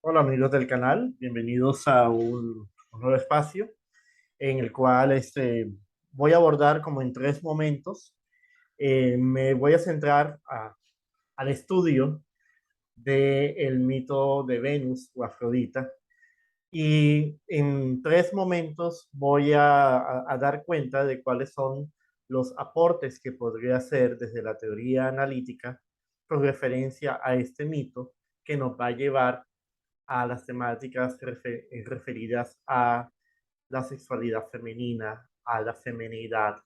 Hola amigos del canal, bienvenidos a un nuevo espacio en el cual voy a abordar como en tres momentos. Me voy a centrar al estudio del mito de Venus o Afrodita y en tres momentos voy a dar cuenta de cuáles son los aportes que podría hacer desde la teoría analítica con referencia a este mito que nos va a llevar a las temáticas referidas a la sexualidad femenina, a la feminidad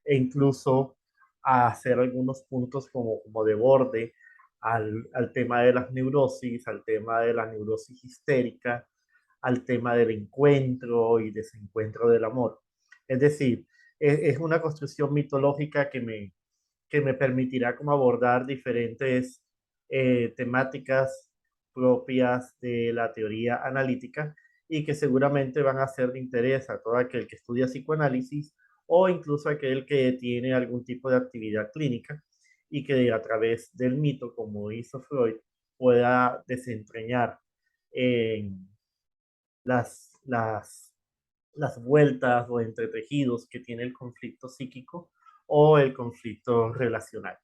e incluso a hacer algunos puntos como de borde al tema de las neurosis, al tema de la neurosis histérica, al tema del encuentro y desencuentro del amor. Es decir, es una construcción mitológica que me permitirá como abordar diferentes temáticas propias de la teoría analítica y que seguramente van a ser de interés a todo aquel que estudia psicoanálisis o incluso aquel que tiene algún tipo de actividad clínica y que a través del mito, como hizo Freud, pueda desentrañar eh, las, las, las vueltas o entretejidos que tiene el conflicto psíquico o el conflicto relacional.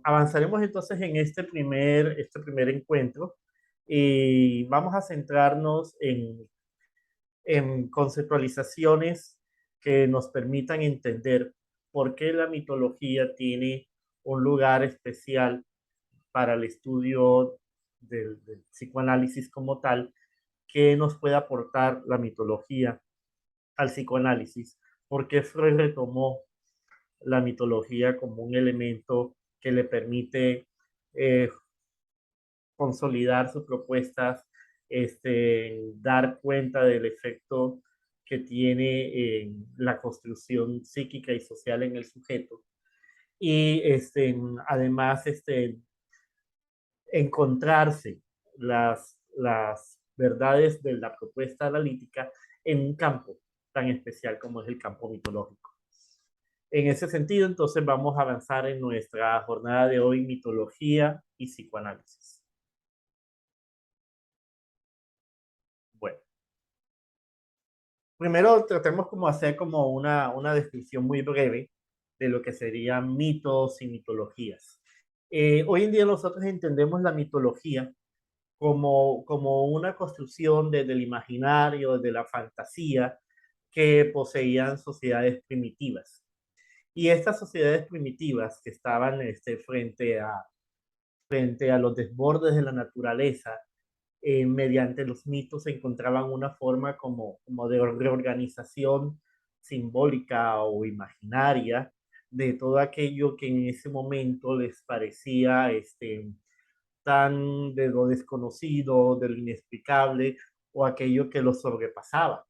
Avanzaremos entonces en este primer encuentro y vamos a centrarnos en conceptualizaciones que nos permitan entender por qué la mitología tiene un lugar especial para el estudio del psicoanálisis como tal, que nos puede aportar la mitología al psicoanálisis, porque Freud retomó la mitología como un elemento que le permite eh, consolidar sus propuestas, dar cuenta del efecto que tiene en la construcción psíquica y social en el sujeto. Y además, encontrarse las verdades de la propuesta analítica en un campo tan especial como es el campo mitológico. En ese sentido, entonces vamos a avanzar en nuestra jornada de hoy, mitología y psicoanálisis. Bueno, primero tratemos como hacer como una descripción muy breve de lo que serían mitos y mitologías. Hoy en día nosotros entendemos la mitología como una construcción desde el imaginario, de la fantasía que poseían sociedades primitivas. Y estas sociedades primitivas que estaban frente a los desbordes de la naturaleza, mediante los mitos se encontraban una forma como de reorganización simbólica o imaginaria de todo aquello que en ese momento les parecía tan de lo desconocido, de lo inexplicable o aquello que los sobrepasaba.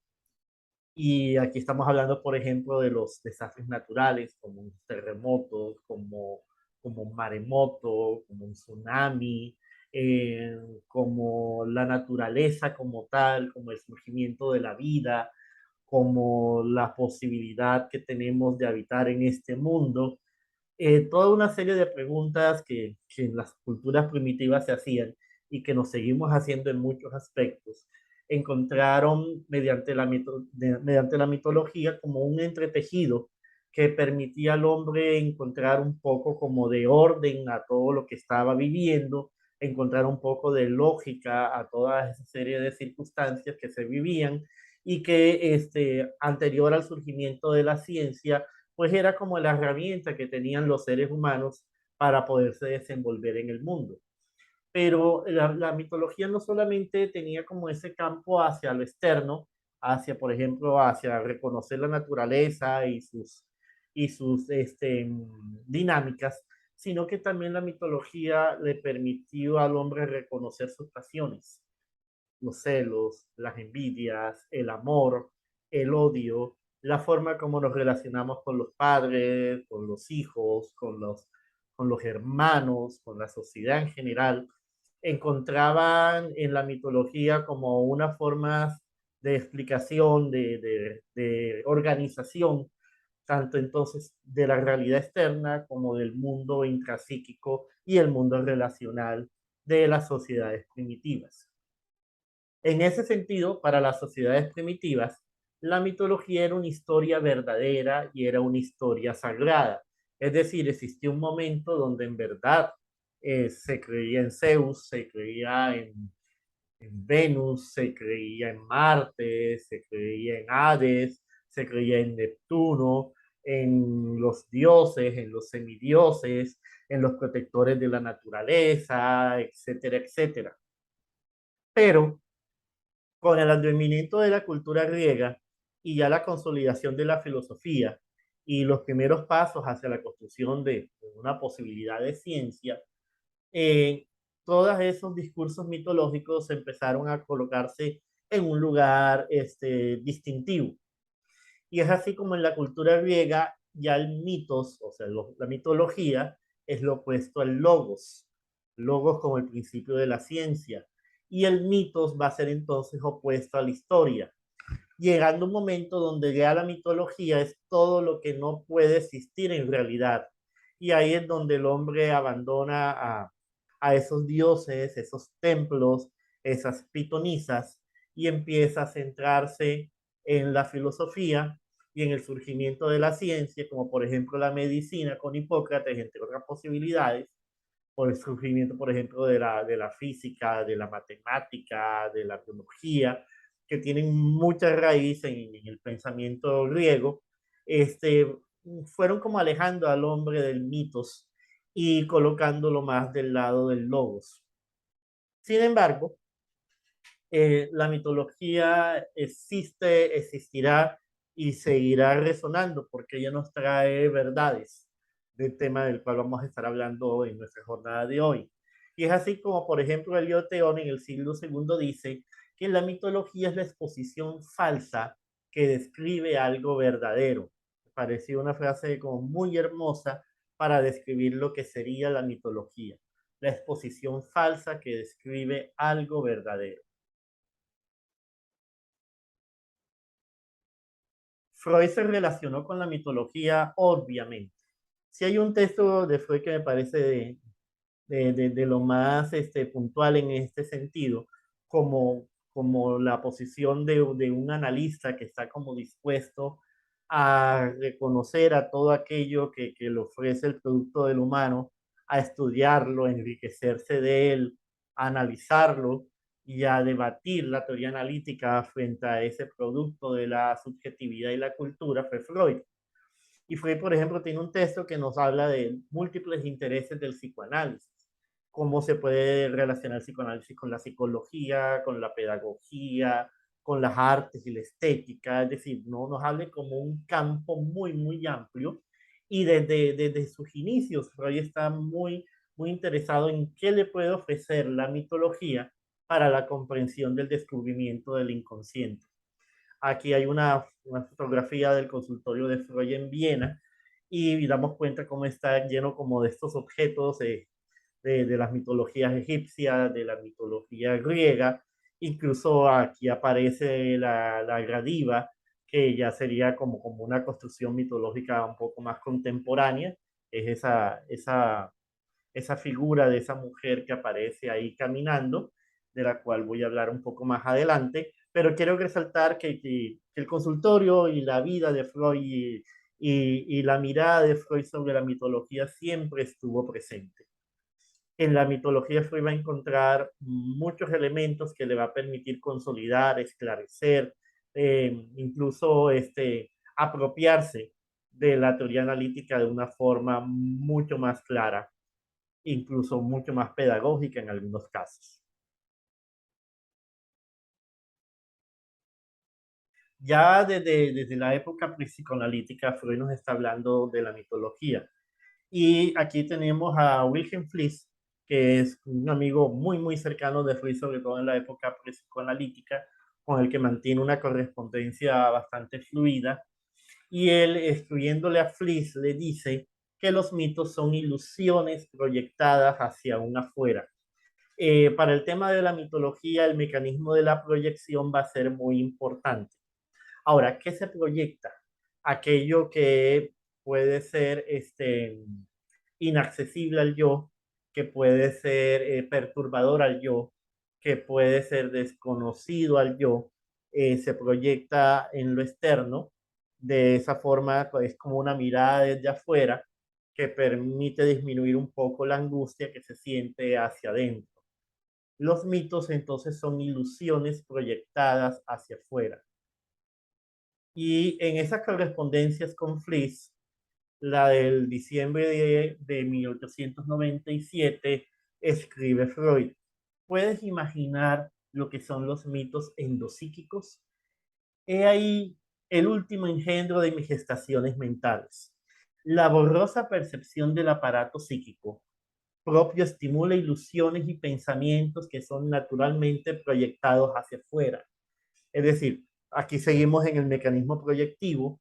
Y aquí estamos hablando, por ejemplo, de los desastres naturales, como un terremoto, como un maremoto, como un tsunami, como la naturaleza como tal, como el surgimiento de la vida, como la posibilidad que tenemos de habitar en este mundo. Toda una serie de preguntas que en las culturas primitivas se hacían y que nos seguimos haciendo en muchos aspectos, encontraron mediante la mitología como un entretejido que permitía al hombre encontrar un poco como de orden a todo lo que estaba viviendo, encontrar un poco de lógica a toda esa serie de circunstancias que se vivían y que anterior al surgimiento de la ciencia pues era como la herramienta que tenían los seres humanos para poderse desenvolver en el mundo. Pero la mitología no solamente tenía como ese campo hacia lo externo, hacia, por ejemplo, hacia reconocer la naturaleza y sus dinámicas, sino que también la mitología le permitió al hombre reconocer sus pasiones, los celos, las envidias, el amor, el odio, la forma como nos relacionamos con los padres, con los hijos, con los hermanos, con la sociedad en general, encontraban en la mitología como una forma de explicación, de organización, tanto entonces de la realidad externa como del mundo intrapsíquico y el mundo relacional de las sociedades primitivas. En ese sentido, para las sociedades primitivas, la mitología era una historia verdadera y era una historia sagrada. Es decir, existía un momento donde en verdad se creía en Zeus, se creía en Venus, se creía en Marte, se creía en Hades, se creía en Neptuno, en los dioses, en los semidioses, en los protectores de la naturaleza, etcétera, etcétera. Pero con el advenimiento de la cultura griega y ya la consolidación de la filosofía y los primeros pasos hacia la construcción de una posibilidad de ciencia, eh, todos esos discursos mitológicos empezaron a colocarse en un lugar distintivo. Y es así como en la cultura griega ya el mitos, o sea, la mitología es lo opuesto al logos. Logos como el principio de la ciencia. Y el mitos va a ser entonces opuesto a la historia, llegando un momento donde ya la mitología es todo lo que no puede existir en realidad. Y ahí es donde el hombre abandona a esos dioses, esos templos, esas pitonisas, y empieza a centrarse en la filosofía y en el surgimiento de la ciencia, como por ejemplo la medicina con Hipócrates, entre otras posibilidades, por el surgimiento, por ejemplo, de la física, de la matemática, de la biología, que tienen mucha raíz en el pensamiento griego, este, fueron como alejando al hombre del mitos y colocándolo más del lado del logos. Sin embargo, la mitología existe, existirá y seguirá resonando porque ella nos trae verdades del tema del cual vamos a estar hablando en nuestra jornada de hoy. Y es así como, por ejemplo, Elio Teón en el siglo segundo dice que la mitología es la exposición falsa que describe algo verdadero. Me pareció una frase como muy hermosa para describir lo que sería la mitología, la exposición falsa que describe algo verdadero. Freud se relacionó con la mitología, obviamente. Si hay un texto de Freud que me parece de lo más puntual en este sentido, como la posición de un analista que está como dispuesto a reconocer a todo aquello que le ofrece el producto del humano, a estudiarlo, a enriquecerse de él, a analizarlo y a debatir la teoría analítica frente a ese producto de la subjetividad y la cultura, fue Freud. Y Freud, por ejemplo, tiene un texto que nos habla de múltiples intereses del psicoanálisis, cómo se puede relacionar el psicoanálisis con la psicología, con la pedagogía, con las artes y la estética, es decir, no nos hable como un campo muy, muy amplio. Y desde sus inicios, Freud está muy interesado en qué le puede ofrecer la mitología para la comprensión del descubrimiento del inconsciente. Aquí hay una fotografía del consultorio de Freud en Viena y damos cuenta cómo está lleno como de estos objetos de las mitologías egipcias, de la mitología griega. Incluso aquí aparece la gradiva, que ya sería como una construcción mitológica un poco más contemporánea. Es esa figura de esa mujer que aparece ahí caminando, de la cual voy a hablar un poco más adelante, pero quiero resaltar que el consultorio y la vida de Freud y la mirada de Freud sobre la mitología siempre estuvo presente. En la mitología Freud va a encontrar muchos elementos que le va a permitir consolidar, esclarecer, incluso apropiarse de la teoría analítica de una forma mucho más clara, incluso mucho más pedagógica en algunos casos. Ya desde la época psicoanalítica, Freud nos está hablando de la mitología. Y aquí tenemos a Wilhelm Fliess, que es un amigo muy cercano de Freud, sobre todo en la época psicoanalítica, con el que mantiene una correspondencia bastante fluida. Y él, escribiéndole a Fliess, le dice que los mitos son ilusiones proyectadas hacia un afuera. Para el tema de la mitología, el mecanismo de la proyección va a ser muy importante. Ahora, ¿qué se proyecta? Aquello que puede ser inaccesible al yo, que puede ser perturbador al yo, que puede ser desconocido al yo, se proyecta en lo externo. De esa forma, pues, es como una mirada desde afuera que permite disminuir un poco la angustia que se siente hacia adentro. Los mitos entonces son ilusiones proyectadas hacia afuera. Y en esas correspondencias con Fliss, la del diciembre de 1897, escribe Freud: ¿puedes imaginar lo que son los mitos endopsíquicos? He ahí el último engendro de mis gestaciones mentales. La borrosa percepción del aparato psíquico propio estimula ilusiones y pensamientos que son naturalmente proyectados hacia afuera. Es decir, aquí seguimos en el mecanismo proyectivo,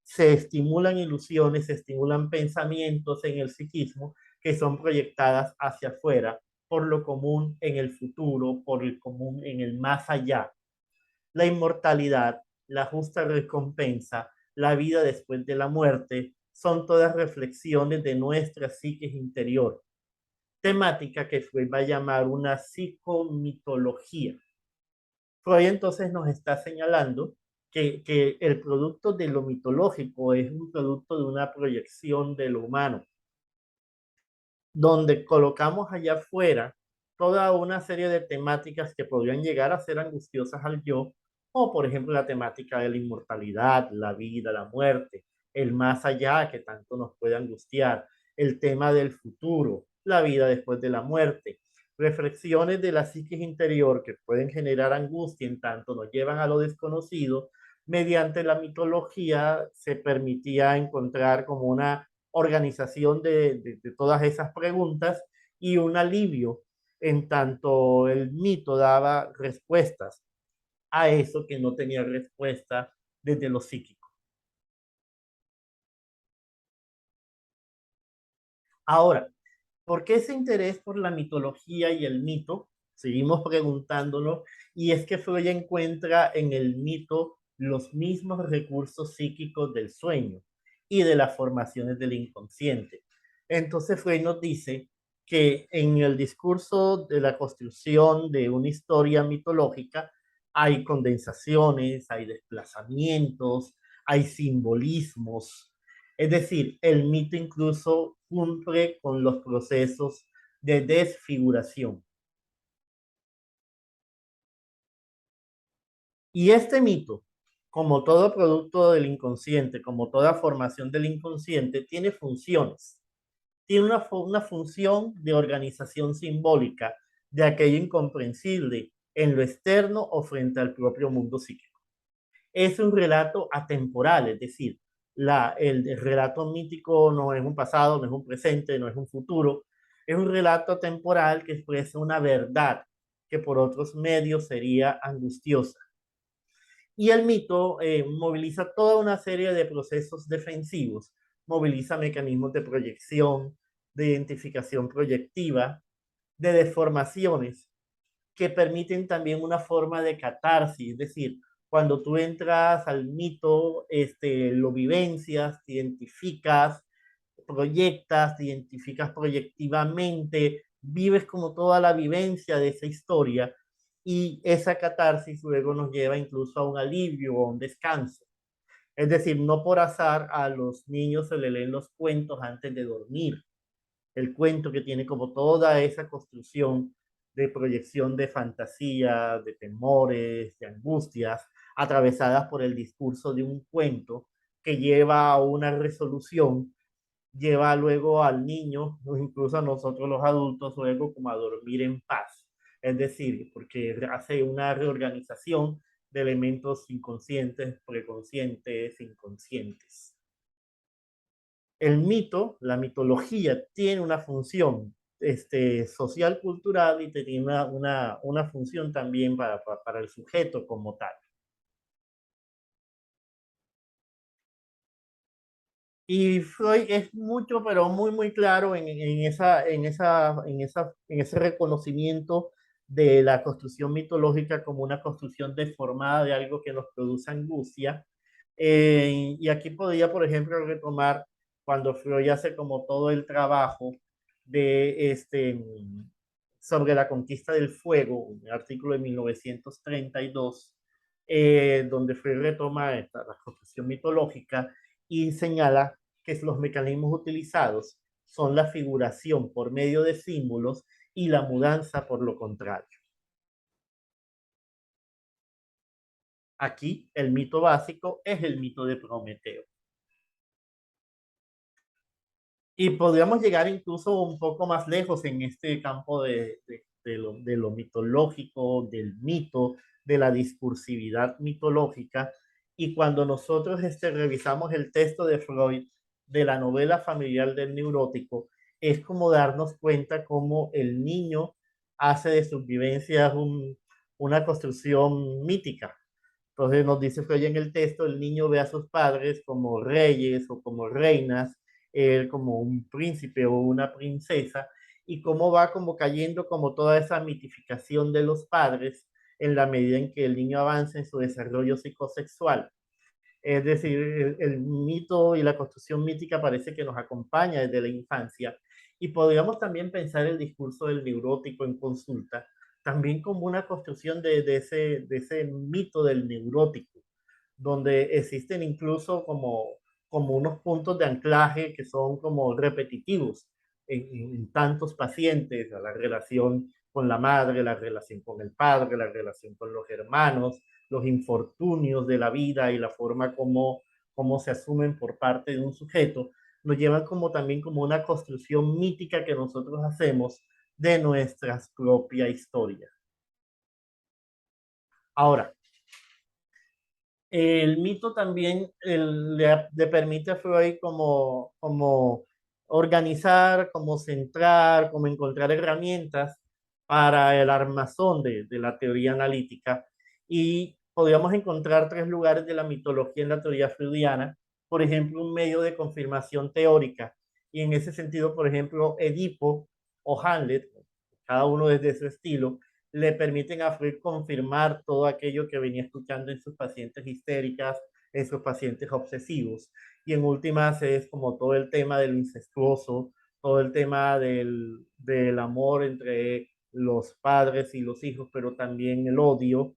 se estimulan ilusiones, se estimulan pensamientos en el psiquismo que son proyectadas hacia afuera, por lo común en el futuro, por el común en el más allá. La inmortalidad, la justa recompensa, la vida después de la muerte, son todas reflexiones de nuestra psique interior, temática que Freud va a llamar una psicomitología. Freud entonces nos está señalando que el producto de lo mitológico es un producto de una proyección de lo humano, donde colocamos allá afuera toda una serie de temáticas que podrían llegar a ser angustiosas al yo, o por ejemplo la temática de la inmortalidad, la vida, la muerte, el más allá que tanto nos puede angustiar, el tema del futuro, la vida después de la muerte, reflexiones de la psiquis interior que pueden generar angustia en tanto nos llevan a lo desconocido. Mediante la mitología se permitía encontrar como una organización de todas esas preguntas y un alivio en tanto el mito daba respuestas a eso que no tenía respuesta desde lo psíquico. Ahora, ¿por qué ese interés por la mitología y el mito? Seguimos preguntándolo, y es que Freud encuentra en el mito los mismos recursos psíquicos del sueño y de las formaciones del inconsciente. Entonces Freud nos dice que en el discurso de la construcción de una historia mitológica hay condensaciones, hay desplazamientos, hay simbolismos, es decir, el mito incluso cumple con los procesos de desfiguración. Y este mito, como todo producto del inconsciente, como toda formación del inconsciente, tiene funciones. Tiene una función de organización simbólica de aquello incomprensible en lo externo o frente al propio mundo psíquico. Es un relato atemporal, es decir, el relato mítico no es un pasado, no es un presente, no es un futuro, es un relato temporal que expresa una verdad que por otros medios sería angustiosa. Y el mito moviliza toda una serie de procesos defensivos, moviliza mecanismos de proyección, de identificación proyectiva, de deformaciones que permiten también una forma de catarsis, es decir, cuando tú entras al mito, lo vivencias, te identificas, proyectas, te identificas proyectivamente, vives como toda la vivencia de esa historia, y esa catarsis luego nos lleva incluso a un alivio o a un descanso. Es decir, no por azar a los niños se le leen los cuentos antes de dormir, el cuento que tiene como toda esa construcción de proyección de fantasía, de temores, de angustias, atravesadas por el discurso de un cuento que lleva a una resolución, lleva luego al niño, o incluso a nosotros los adultos, luego como a dormir en paz. Es decir, porque hace una reorganización de elementos inconscientes, preconscientes, inconscientes. El mito, la mitología, tiene una función social, cultural, y tiene una función también para el sujeto como tal. Y Freud es mucho, pero muy, muy claro en ese reconocimiento de la construcción mitológica como una construcción deformada de algo que nos produce angustia. Y aquí podría, por ejemplo, retomar cuando Freud hace como todo el trabajo sobre la conquista del fuego, un artículo de 1932, donde fue retoma la construcción mitológica y señala que los mecanismos utilizados son la figuración por medio de símbolos y la mudanza por lo contrario. Aquí el mito básico es el mito de Prometeo. Y podríamos llegar incluso un poco más lejos en este campo de lo mitológico, del mito, de la discursividad mitológica. Y cuando nosotros revisamos el texto de Freud de la novela familiar del neurótico, es como darnos cuenta cómo el niño hace de sus vivencias una construcción mítica. Entonces nos dice Freud en el texto, el niño ve a sus padres como reyes o como reinas, él como un príncipe o una princesa, y cómo va como cayendo como toda esa mitificación de los padres en la medida en que el niño avanza en su desarrollo psicosexual. Es decir, el mito y la construcción mítica parece que nos acompaña desde la infancia. Y podríamos también pensar el discurso del neurótico en consulta también como una construcción de ese mito del neurótico, donde existen incluso como unos puntos de anclaje que son como repetitivos en tantos pacientes, la relación con la madre, la relación con el padre, la relación con los hermanos, los infortunios de la vida y la forma como se asumen por parte de un sujeto, nos llevan como también como una construcción mítica que nosotros hacemos de nuestras propia historia. Ahora, el mito también le permite a Freud como organizar, como centrar, como encontrar herramientas para el armazón de la teoría analítica. Y podríamos encontrar tres lugares de la mitología en la teoría freudiana, por ejemplo, un medio de confirmación teórica. Y en ese sentido, por ejemplo, Edipo o Hamlet, cada uno desde su estilo, le permiten a Freud confirmar todo aquello que venía escuchando en sus pacientes histéricas, en sus pacientes obsesivos. Y en últimas es como todo el tema del incestuoso, todo el tema del amor entre los padres y los hijos, pero también el odio,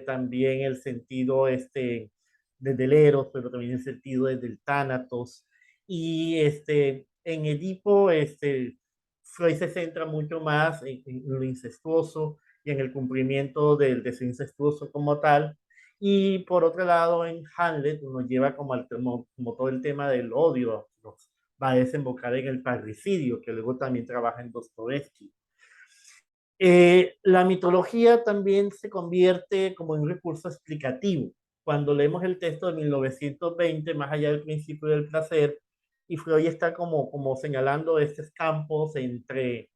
también el sentido desde el eros, pero también el sentido desde el tánatos. Y en Edipo, Freud se centra mucho más en lo incestuoso y en el cumplimiento del deseo incestuoso como tal. Y por otro lado, en Hamlet nos lleva como todo el tema del odio, nos va a desembocar en el parricidio, que luego también trabaja en Dostoevsky. La mitología también se convierte como en un recurso explicativo. Cuando leemos el texto de 1920, más allá del principio del placer, y Freud está como señalando estos campos entre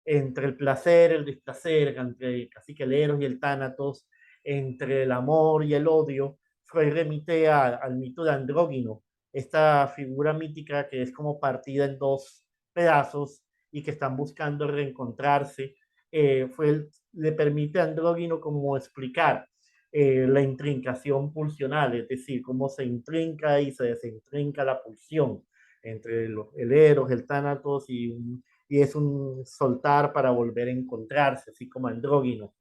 el placer, el displacer, entre casi que el eros y el tánatos, entre el amor y el odio. Freud remite al mito de Andrógino, esta figura mítica que es como partida en dos pedazos y que están buscando reencontrarse. Le permite a Andrógino como explicar la intrincación pulsional, es decir, cómo se intrinca y se desintrinca la pulsión entre el eros, el tánatos y es un soltar para volver a encontrarse, así como andrógino.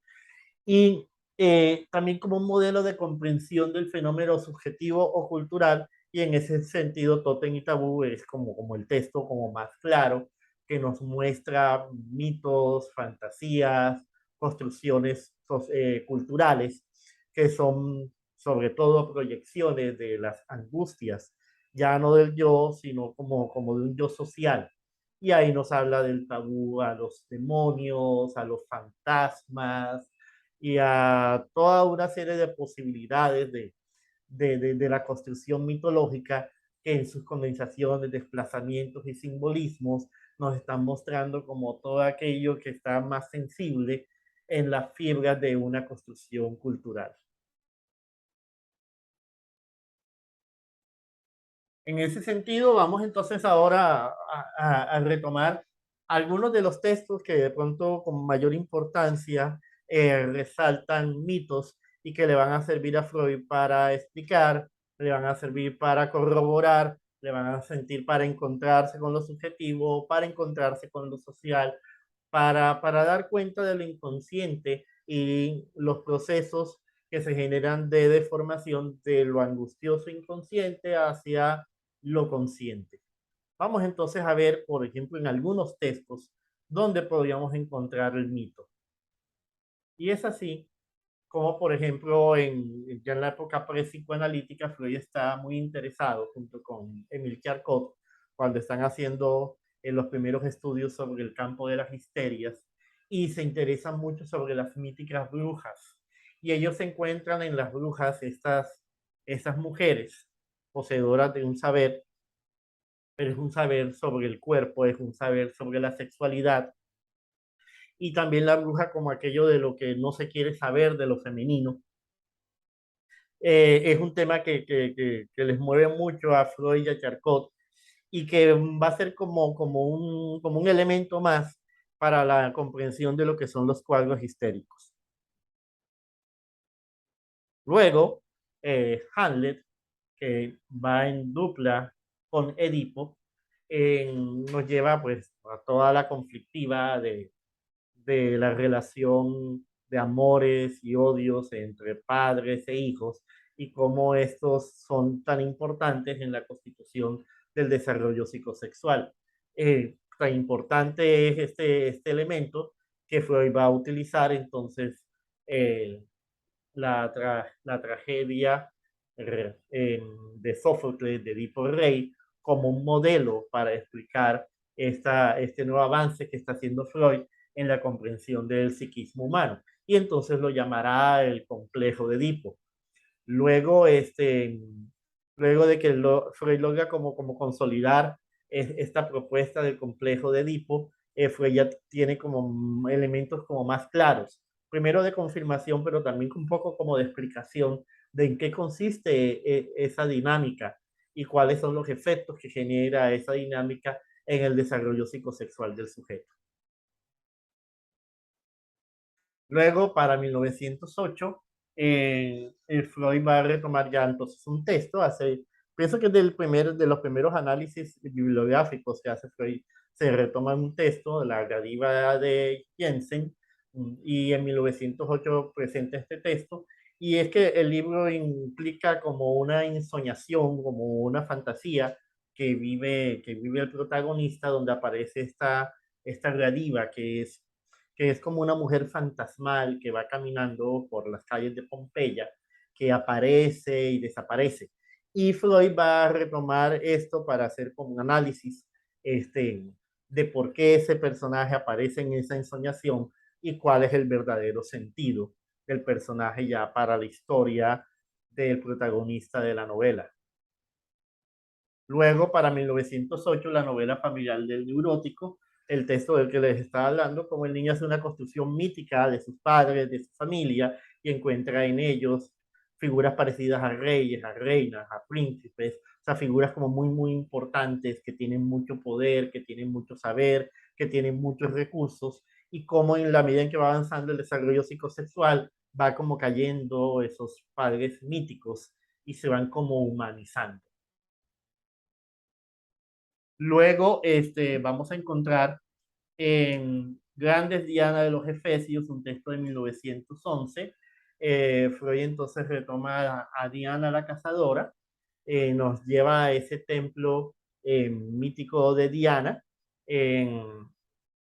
Y también como un modelo de comprensión del fenómeno subjetivo o cultural, y en ese sentido Totem y Tabú es como el texto como más claro, que nos muestra mitos, fantasías, construcciones culturales, que son sobre todo proyecciones de las angustias, ya no del yo, sino como de un yo social. Y ahí nos habla del tabú a los demonios, a los fantasmas y a toda una serie de posibilidades de la construcción mitológica que en sus condensaciones, desplazamientos y simbolismos nos están mostrando como todo aquello que está más sensible en las fibras de una construcción cultural. En ese sentido, vamos entonces ahora a retomar algunos de los textos que de pronto con mayor importancia resaltan mitos y que le van a servir a Freud para explicar, le van a servir para corroborar le van a sentir para encontrarse con lo subjetivo, para encontrarse con lo social, para dar cuenta de lo inconsciente y los procesos que se generan de deformación de lo angustioso inconsciente hacia lo consciente. Vamos entonces a ver, por ejemplo, en algunos textos donde podríamos encontrar el mito. Y es así como, por ejemplo, ya en la época pre-psicoanalítica, Freud está muy interesado, junto con Emile Charcot, cuando están haciendo los primeros estudios sobre el campo de las histerias, y se interesan mucho sobre las míticas brujas. Y ellos se encuentran en las brujas estas mujeres poseedoras de un saber, pero es un saber sobre el cuerpo, es un saber sobre la sexualidad, y también la bruja como aquello de lo que no se quiere saber de lo femenino. Es un tema que les mueve mucho a Freud y a Charcot, y que va a ser como un elemento más para la comprensión de lo que son los cuadros histéricos. Luego, Hamlet, que va en dupla con Edipo, nos lleva pues a toda la conflictiva de la relación de amores y odios entre padres e hijos, y cómo estos son tan importantes en la constitución del desarrollo psicosexual. Tan importante es este elemento que Freud va a utilizar entonces eh, la tragedia de Sófocles, de Edipo Rey, como un modelo para explicar este nuevo avance que está haciendo Freud en la comprensión del psiquismo humano. Y entonces lo llamará el complejo de Edipo. Luego, luego de que Freud logra como consolidar esta propuesta del complejo de Edipo, Freud ya tiene como elementos como más claros. Primero de confirmación, pero también un poco como de explicación de en qué consiste esa dinámica y cuáles son los efectos que genera esa dinámica en el desarrollo psicosexual del sujeto. Luego, para 1908, Freud va a retomar ya entonces un texto, pienso que es de los primeros análisis bibliográficos que hace Freud, se retoma un texto, la Gadiva de Jensen, y en 1908 presenta este texto, y es que el libro implica como una ensoñación, como una fantasía que vive el protagonista, donde aparece esta Gadiva, que es como una mujer fantasmal que va caminando por las calles de Pompeya, que aparece y desaparece. Y Freud va a retomar esto para hacer como un análisis este, de por qué ese personaje aparece en esa ensoñación y cuál es el verdadero sentido del personaje ya para la historia del protagonista de la novela. Luego, para 1908, la novela familiar del neurótico, el texto del que les estaba hablando, como el niño hace una construcción mítica de sus padres, de su familia, y encuentra en ellos figuras parecidas a reyes, a reinas, a príncipes, o sea, figuras como muy, muy importantes, que tienen mucho poder, que tienen mucho saber, que tienen muchos recursos, y cómo en la medida en que va avanzando el desarrollo psicosexual, va como cayendo esos padres míticos y se van como humanizando. Luego, vamos a encontrar en Grandes Diana de los Efesios, un texto de 1911. Freud entonces retoma a Diana la Cazadora, nos lleva a ese templo mítico de Diana, eh,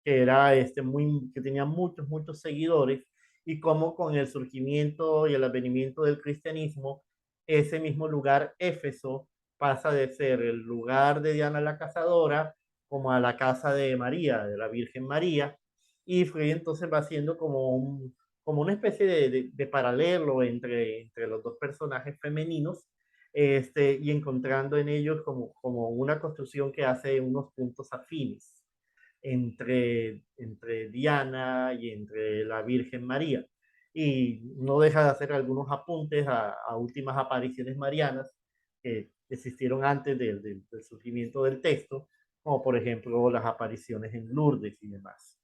que tenía muchos, muchos seguidores, y cómo con el surgimiento y el advenimiento del cristianismo, ese mismo lugar, Éfeso, pasa de ser el lugar de Diana la Cazadora como a la casa de María, de la Virgen María, y Freud entonces va haciendo como una especie de paralelo entre los dos personajes femeninos, y encontrando en ellos como una construcción que hace unos puntos afines entre Diana y entre la Virgen María. Y no deja de hacer algunos apuntes a últimas apariciones marianas que existieron antes del surgimiento del texto, como por ejemplo las apariciones en Lourdes y demás.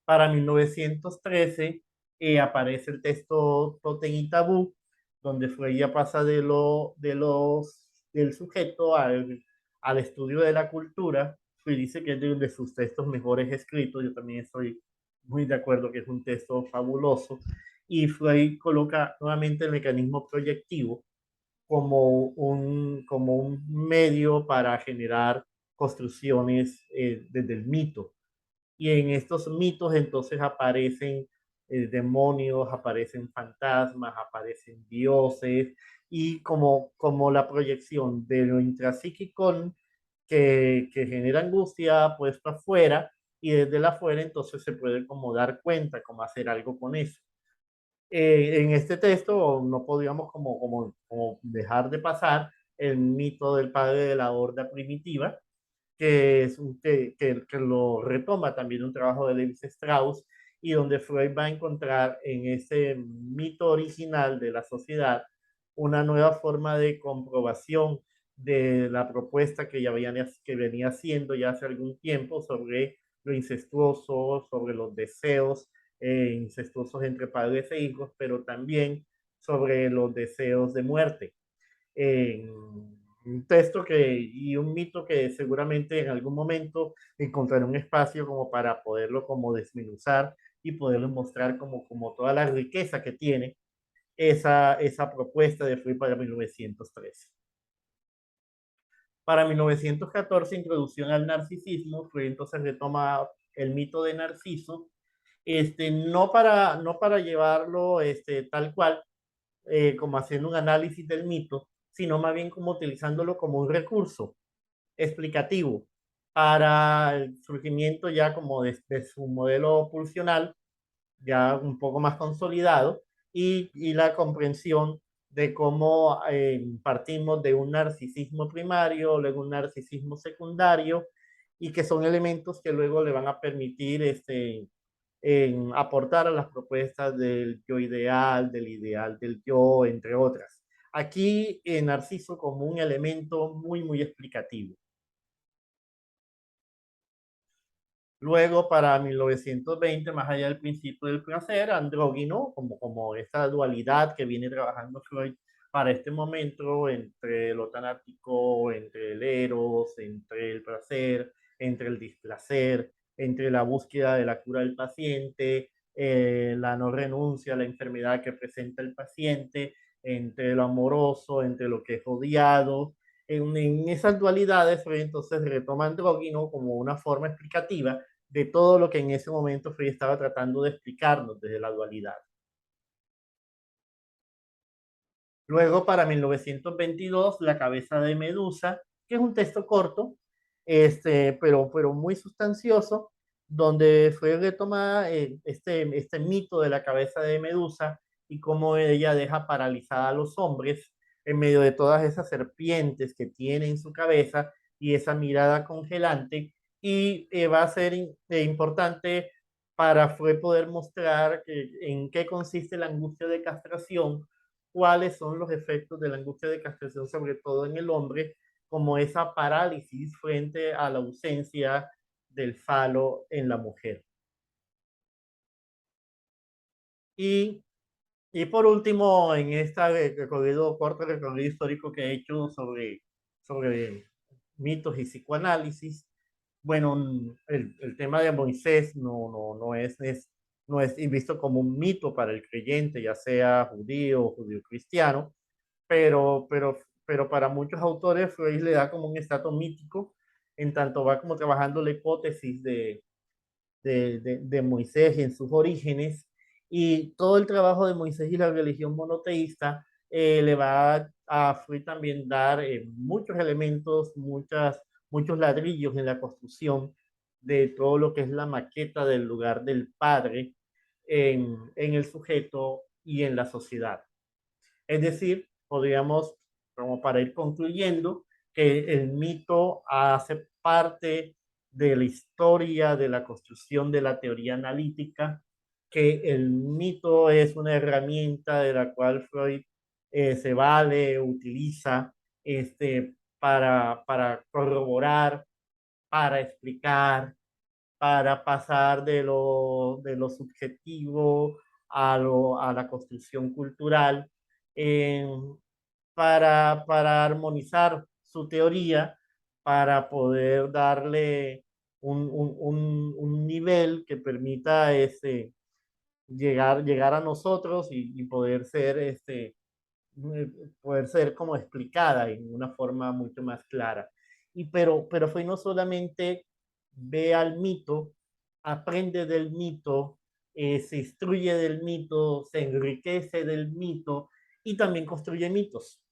Para 1913 aparece el texto Totem y Tabú, donde Freud ya pasa del sujeto al estudio de la cultura. Freud dice que es de sus textos mejores escritos. Yo también estoy muy de acuerdo que es un texto fabuloso. Y Freud coloca nuevamente el mecanismo proyectivo como un medio para generar construcciones desde el mito. Y en estos mitos entonces aparecen demonios, aparecen fantasmas, aparecen dioses, y como la proyección de lo intrapsíquico que genera angustia puesto afuera, y desde el afuera entonces se puede como dar cuenta, como hacer algo con eso. En este texto no podíamos como dejar de pasar el mito del padre de la horda primitiva, que, que lo retoma también un trabajo de Lewis Strauss, y donde Freud va a encontrar en ese mito original de la sociedad una nueva forma de comprobación de la propuesta que venía haciendo ya hace algún tiempo sobre lo incestuoso, sobre los deseos incestuosos entre padres e hijos, pero también sobre los deseos de muerte. Un texto y un mito que seguramente en algún momento encontraré un espacio como para poderlo como desmenuzar y poderlo mostrar como toda la riqueza que tiene esa propuesta de Freud para 1913. Para 1914, Introducción al Narcisismo, Freud entonces retoma el mito de Narciso, no para llevarlo tal cual, como haciendo un análisis del mito, sino más bien como utilizándolo como un recurso explicativo para el surgimiento ya como de su modelo pulsional, ya un poco más consolidado, y la comprensión de cómo partimos de un narcisismo primario, luego un narcisismo secundario, y que son elementos que luego le van a permitir en aportar a las propuestas del ideal del yo, entre otras. Aquí Narciso como un elemento muy explicativo. Luego, para 1920, más allá del principio del placer, andrógino, como esta dualidad que viene trabajando Freud para este momento entre lo tanático, entre el eros, entre el placer, entre el displacer, entre la búsqueda de la cura del paciente, la no renuncia a la enfermedad que presenta el paciente, entre lo amoroso, entre lo que es odiado. En esas dualidades, Freud entonces retoma andrógino como una forma explicativa de todo lo que en ese momento Freud estaba tratando de explicarnos desde la dualidad. Luego, para 1922, La cabeza de Medusa, que es un texto corto, pero muy sustancioso, donde Freud retoma este mito de la cabeza de Medusa y cómo ella deja paralizada a los hombres en medio de todas esas serpientes que tiene en su cabeza y esa mirada congelante. Y va a ser importante para Freud poder mostrar en qué consiste la angustia de castración, cuáles son los efectos de la angustia de castración, sobre todo en el hombre, como esa parálisis frente a la ausencia del falo en la mujer. Y, y por último, en este corto recorrido histórico que he hecho sobre mitos y psicoanálisis, bueno, el tema de Moisés no es visto como un mito para el creyente, ya sea judío o judío cristiano, pero para muchos autores Freud le da como un estatus mítico, en tanto va como trabajando la hipótesis de Moisés y en sus orígenes, y todo el trabajo de Moisés y la religión monoteísta le va a Freud también dar muchos elementos, muchos ladrillos en la construcción de todo lo que es la maqueta del lugar del padre en el sujeto y en la sociedad. Es decir, podríamos, como para ir concluyendo, que el mito hace parte de la historia de la construcción de la teoría analítica, que el mito es una herramienta de la cual Freud se vale, utiliza para corroborar, para explicar, para pasar de lo subjetivo a la construcción cultural, eh, para armonizar su teoría, para poder darle un nivel que permita llegar a nosotros y poder ser poder ser como explicada en una forma mucho más clara. Pero fue no solamente ve al mito, aprende del mito, se instruye del mito, se enriquece del mito y también construye mitos.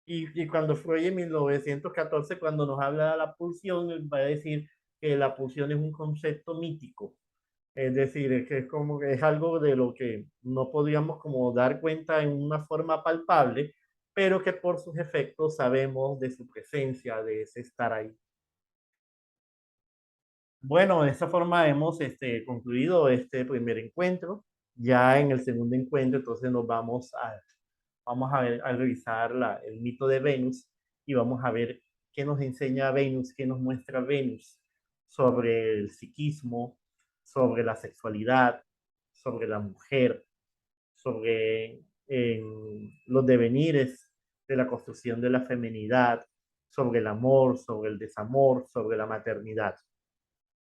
Y cuando Freud en 1914, cuando nos habla de la pulsión, él va a decir que la pulsión es un concepto mítico, es decir, es que es como que es algo de lo que no podríamos como dar cuenta en una forma palpable, pero que por sus efectos sabemos de su presencia, de ese estar ahí. Bueno, de esta forma hemos concluido este primer encuentro. Ya en el segundo encuentro, entonces vamos a ver, a revisar el mito de Venus y vamos a ver qué nos enseña Venus, qué nos muestra Venus sobre el psiquismo, sobre la sexualidad, sobre la mujer, sobre los devenires de la construcción de la feminidad, sobre el amor, sobre el desamor, sobre la maternidad.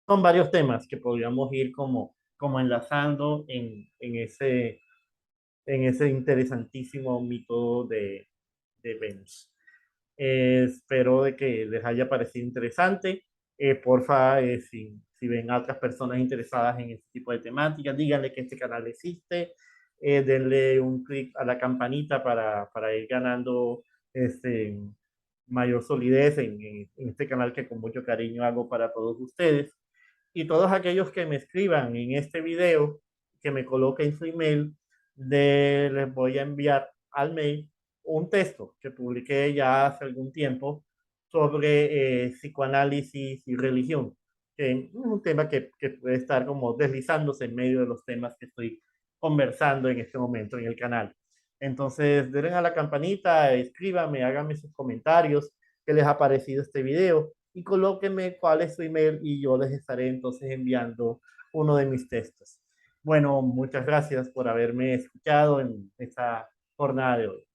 Son varios temas que podríamos ir como enlazando en ese interesantísimo mito de Venus. Espero de que les haya parecido interesante. Porfa, si ven a otras personas interesadas en este tipo de temáticas, díganle que este canal existe. Denle un clic a la campanita para ir ganando este, mayor solidez en este canal que con mucho cariño hago para todos ustedes. Y todos aquellos que me escriban en este video, que me coloquen su email, les voy a enviar al mail un texto que publiqué ya hace algún tiempo sobre psicoanálisis y religión, que es un tema que puede estar como deslizándose en medio de los temas que estoy conversando en este momento en el canal. Entonces, denle a la campanita, escríbanme, háganme sus comentarios, qué les ha parecido este video y colóquenme cuál es su email y yo les estaré entonces enviando uno de mis textos. Bueno, muchas gracias por haberme escuchado en esta jornada de hoy.